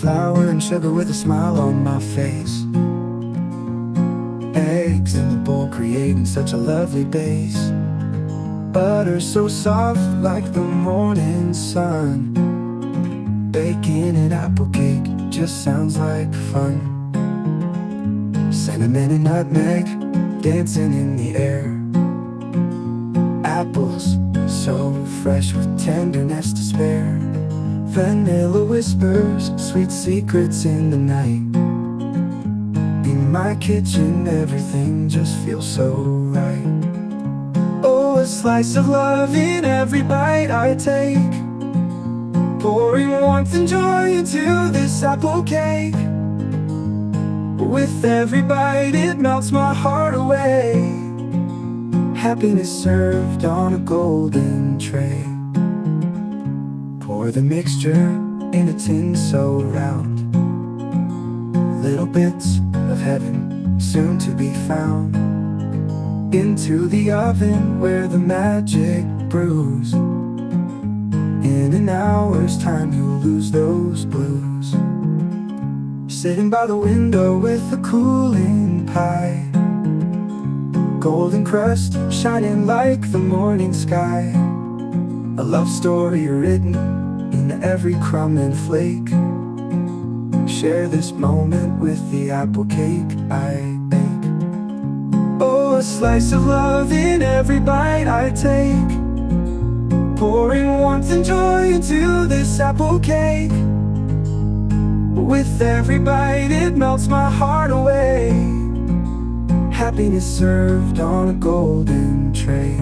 flour and sugar with a smile on my face. Eggs in the bowl creating such a lovely base. Butter so soft like the morning sun. Bacon and apple cake just sounds like fun. Cinnamon and nutmeg dancing in the air. Apples so fresh with tenderness to spare. Vanilla whispers, sweet secrets in the night. In my kitchen everything just feels so right. Oh, a slice of love in every bite I take, pouring warmth and joy into this apple cake. With every bite it melts my heart away. Happiness served on a golden tray. Pour the mixture in a tin so round. Little bits of heaven soon to be found. Into the oven where the magic brews. In an hour's time you'll lose those blues. Sitting by the window with a cooling pie. Golden crust shining like the morning sky. A love story written in every crumb and flake. Share this moment with the apple cake I bake. Oh, a slice of love in every bite I take, pouring warmth and joy into this apple cake. With every bite it melts my heart away. Happiness served on a golden tray.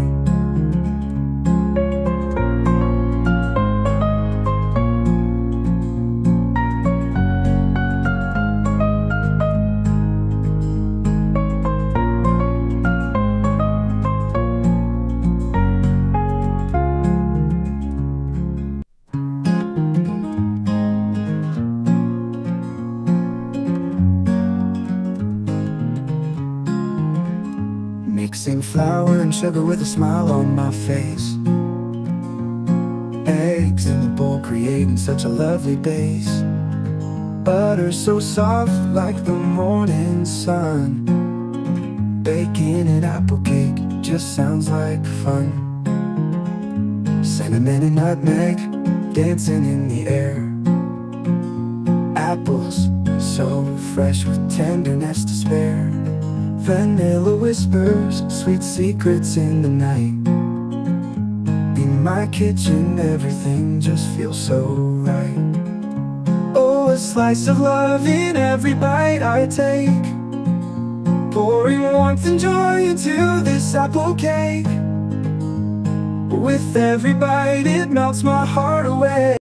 Mixing flour and sugar with a smile on my face. Eggs in the bowl creating such a lovely base. Butter so soft like the morning sun. Bacon and apple cake just sounds like fun. Cinnamon and nutmeg dancing in the air. Apples so fresh with tenderness to spare. Vanilla whispers, sweet secrets in the night. In my kitchen everything just feels so right. Oh, a slice of love in every bite I take, pouring warmth and joy into this apple cake. With every bite it melts my heart away.